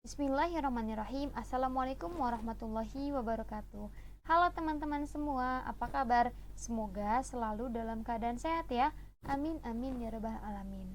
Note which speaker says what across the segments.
Speaker 1: Bismillahirrahmanirrahim. Assalamualaikum warahmatullahi wabarakatuh. Halo teman-teman semua, apa kabar? Semoga selalu dalam keadaan sehat ya. Amin amin ya rabbal alamin.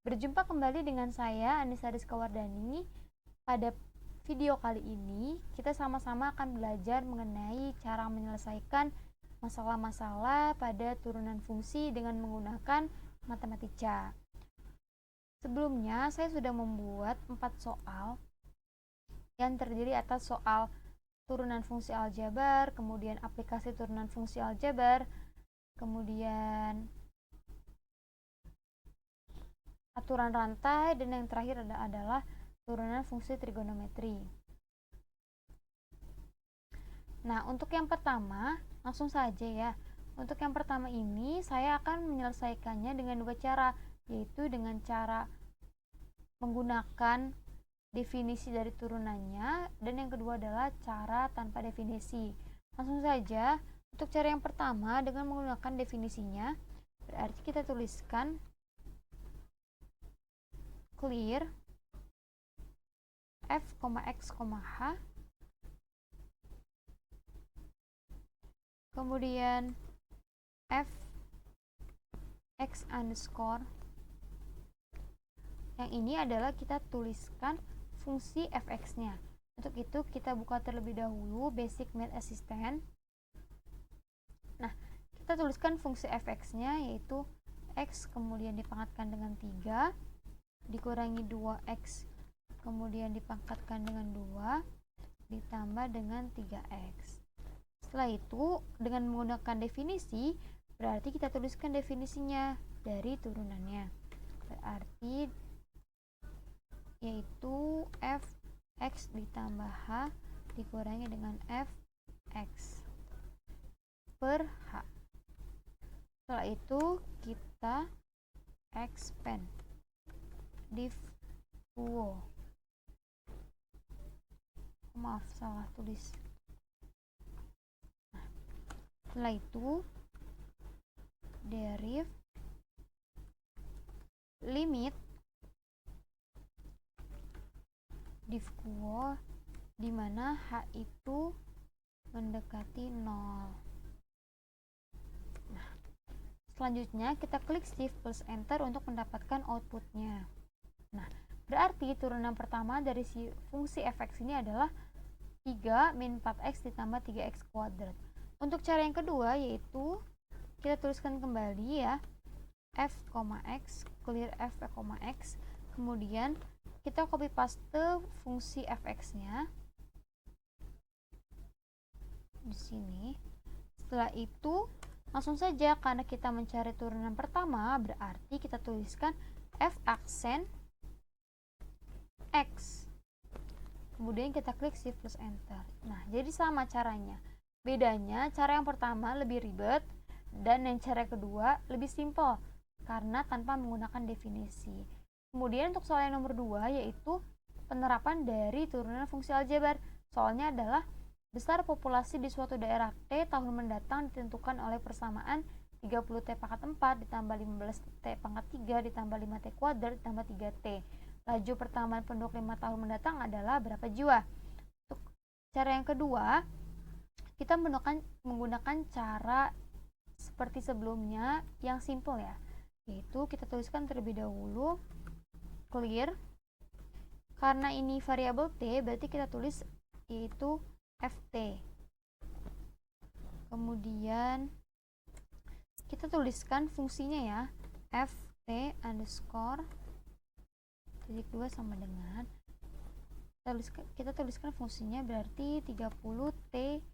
Speaker 1: Berjumpa kembali dengan saya Anissa Rizka Wardani. Pada video kali ini kita sama-sama akan belajar mengenai cara menyelesaikan masalah-masalah pada turunan fungsi dengan menggunakan matematika. Sebelumnya saya sudah membuat 4 soal yang terdiri atas soal turunan fungsi aljabar, kemudian aplikasi turunan fungsi aljabar, kemudian aturan rantai, dan yang terakhir adalah turunan fungsi trigonometri. Nah, untuk yang pertama, langsung saja ya. Untuk yang pertama ini, saya akan menyelesaikannya dengan 2 cara, yaitu dengan cara menggunakan definisi dari turunannya, dan yang kedua adalah cara tanpa definisi. Langsung saja, untuk cara yang pertama dengan menggunakan definisinya, berarti kita tuliskan clear f, x, h, kemudian f x underscore. Yang ini adalah kita tuliskan fungsi fx-nya. Untuk itu kita buka terlebih dahulu Basic Math Assistant. Nah, kita tuliskan fungsi fx-nya yaitu x kemudian dipangkatkan dengan 3 dikurangi 2x kemudian dipangkatkan dengan 2 ditambah dengan 3x. Setelah itu dengan menggunakan definisi, berarti kita tuliskan definisinya dari turunannya. Berarti yaitu fx ditambah h dikurangi dengan fx per h. Setelah itu kita expand div quo. Maaf, salah tulis. Nah, setelah itu deriv limit div quo di mana h itu mendekati 0. Nah, selanjutnya kita klik shift plus enter untuk mendapatkan outputnya. Nah, berarti turunan pertama dari si fungsi fx ini adalah 3 min 4x ditambah 3x kuadrat. Untuk cara yang kedua yaitu kita tuliskan kembali ya f, x, clear f, x, kemudian kita copy paste fungsi fx-nya di sini. Setelah itu langsung saja, karena kita mencari turunan pertama, berarti kita tuliskan f aksen x. Kemudian kita klik shift plus enter. Nah, jadi sama caranya. Bedanya cara yang pertama lebih ribet dan yang cara kedua lebih simpel karena tanpa menggunakan definisi. Kemudian untuk soal yang nomor 2 yaitu penerapan dari turunan fungsi aljabar. Soalnya adalah besar populasi di suatu daerah T tahun mendatang ditentukan oleh persamaan 30T pangkat 4 ditambah 15T pangkat 3 ditambah 5T kuadrat ditambah 3T. Laju pertambahan penduduk 5 tahun mendatang adalah berapa jiwa? Untuk cara yang kedua, kita menggunakan cara seperti sebelumnya yang simple ya. Yaitu kita tuliskan terlebih dahulu clear, karena ini variabel t berarti kita tulis yaitu ft. Kemudian kita tuliskan fungsinya ya, ft underscore titik 2 sama dengan kita tuliskan fungsinya berarti 30t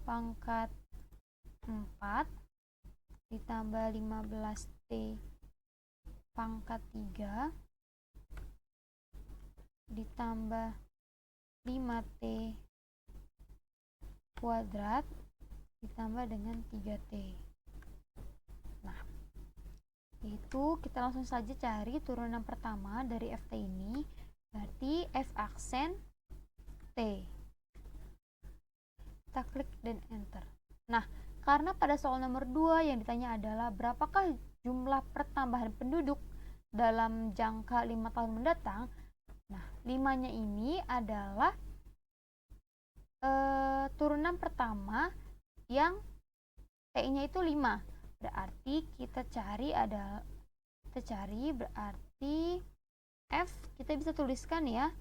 Speaker 1: pangkat 4 ditambah 15t pangkat 3 ditambah 5t kuadrat ditambah dengan 3t. Nah, itu kita langsung saja cari turunan pertama dari ft ini, berarti f aksen t. Kita klik dan enter. Nah, Karena pada soal nomor 2 yang ditanya adalah berapakah jumlah pertambahan penduduk dalam jangka 5 tahun mendatang. Nah, 5-nya ini adalah turunan pertama yang T-nya itu 5. Berarti kita cari berarti F kita bisa tuliskan ya.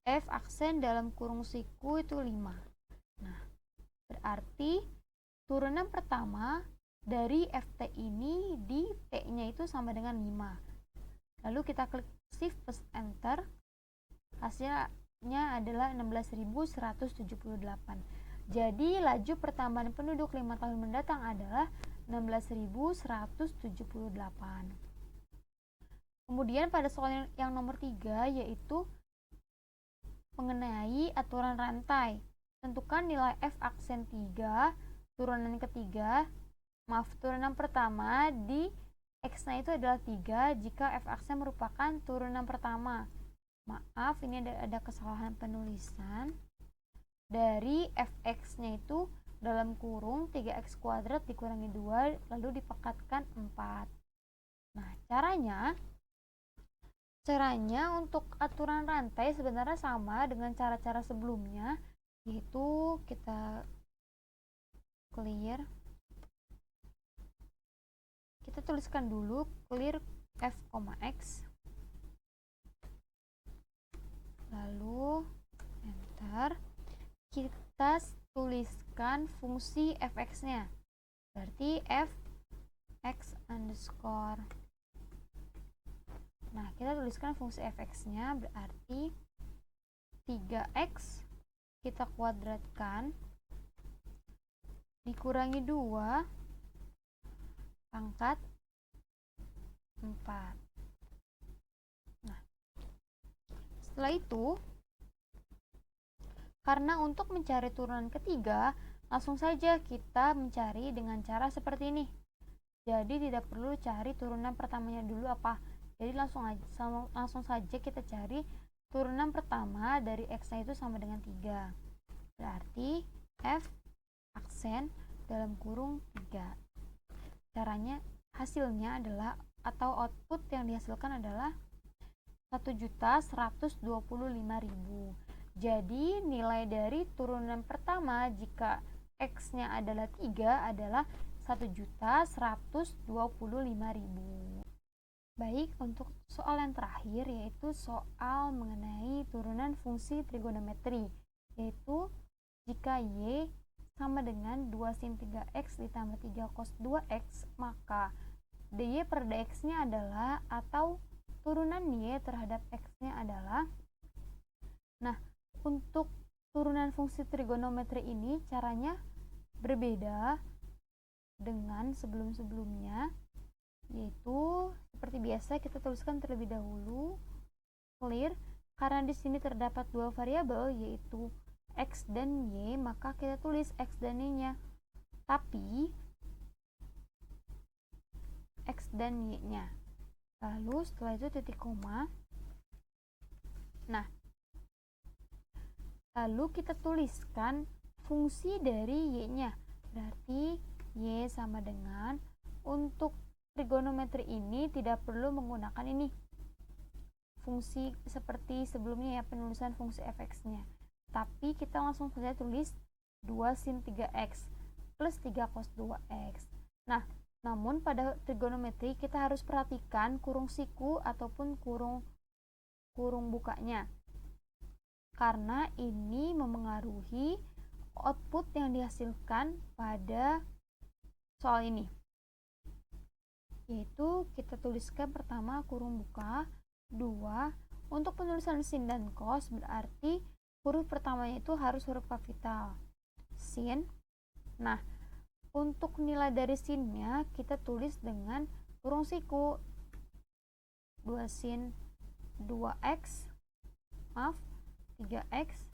Speaker 1: F aksen dalam kurung siku itu 5. Nah, berarti turunan pertama dari FT ini di T-nya itu sama dengan 5. Lalu kita klik Shift plus Enter. Hasilnya adalah 16.178. Jadi laju pertambahan penduduk 5 tahun mendatang adalah 16.178. Kemudian pada soal yang nomor 3 yaitu mengenai aturan rantai. Tentukan nilai F aksen 3 turunan pertama di X-nya itu adalah 3 jika F aksen merupakan turunan pertama. Maaf, ini ada kesalahan penulisan. Dari Fx-nya itu dalam kurung 3x kuadrat dikurangi 2 lalu dipekatkan 4. Nah, caranya untuk aturan rantai sebenarnya sama dengan cara-cara sebelumnya, yaitu kita clear. Kita tuliskan dulu clear f, x. Lalu enter. Kita tuliskan fungsi fx-nya. Berarti fx underscore. Nah, kita tuliskan fungsi fx-nya berarti 3x kita kuadratkan dikurangi 2 pangkat 4. Nah, setelah itu, karena untuk mencari turunan ketiga, langsung saja kita mencari dengan cara seperti ini. Jadi tidak perlu cari turunan pertamanya dulu apa. Jadi langsung saja kita cari turunan pertama dari X-nya itu sama dengan 3. Berarti F aksen dalam kurung 3. Caranya, hasilnya adalah atau output yang dihasilkan adalah 1.125.000. Jadi nilai dari turunan pertama jika X-nya adalah 3 adalah 1.125.000. Baik, untuk soal yang terakhir yaitu soal mengenai turunan fungsi trigonometri, yaitu jika Y sama dengan 2 sin 3x ditambah 3 cos 2x, maka dy per dx-nya adalah, atau turunan y terhadap x-nya adalah. Nah, untuk turunan fungsi trigonometri ini caranya berbeda dengan sebelum-sebelumnya, yaitu seperti biasa kita tuliskan terlebih dahulu clear. Karena di sini terdapat dua variabel yaitu X dan Y, maka kita tulis X dan Y-nya. Tapi X dan Y-nya. Lalu setelah itu titik koma. Nah, lalu kita tuliskan fungsi dari Y-nya. Berarti Y sama dengan, untuk trigonometri ini tidak perlu menggunakan ini fungsi seperti sebelumnya ya, penulisan fungsi fx-nya. Tapi kita langsung saja tulis 2 sin 3x plus 3 cos 2x. Nah, namun pada trigonometri kita harus perhatikan kurung siku ataupun kurung bukanya. Karena ini memengaruhi output yang dihasilkan pada soal ini. Yaitu kita tuliskan pertama kurung buka, 2 untuk penulisan sin dan cos berarti huruf pertamanya itu harus huruf kapital sin. Nah, untuk nilai dari sinnya kita tulis dengan kurung siku 2 sin 2x 3x,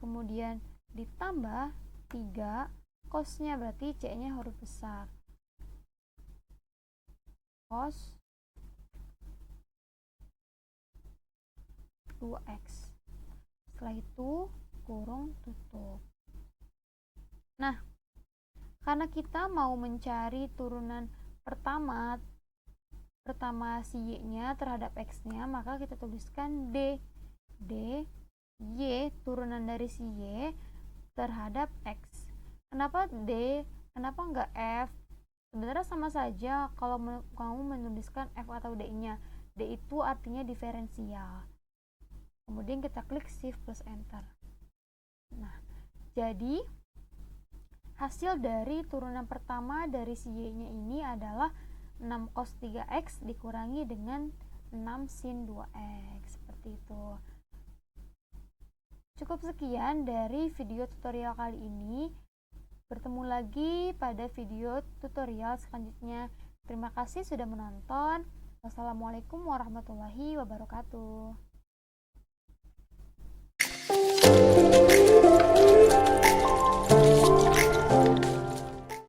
Speaker 1: kemudian ditambah 3 cosnya, berarti c-nya huruf besar, cos 2x. Setelah itu kurung tutup. Nah, Karena kita mau mencari turunan pertama si Y-nya terhadap X-nya, maka kita tuliskan D. Y turunan dari si Y terhadap X. Kenapa D? Kenapa enggak F? Sebenarnya sama saja kalau kamu menuliskan F atau D-nya. D itu artinya diferensial. Kemudian kita klik Shift plus Enter. Nah, jadi hasil dari turunan pertama dari si Y-nya ini adalah 6 cos 3X dikurangi dengan 6 sin 2X. Seperti itu. Cukup sekian dari video tutorial kali ini. Bertemu lagi pada video tutorial selanjutnya. Terima kasih sudah menonton. Wassalamualaikum warahmatullahi wabarakatuh.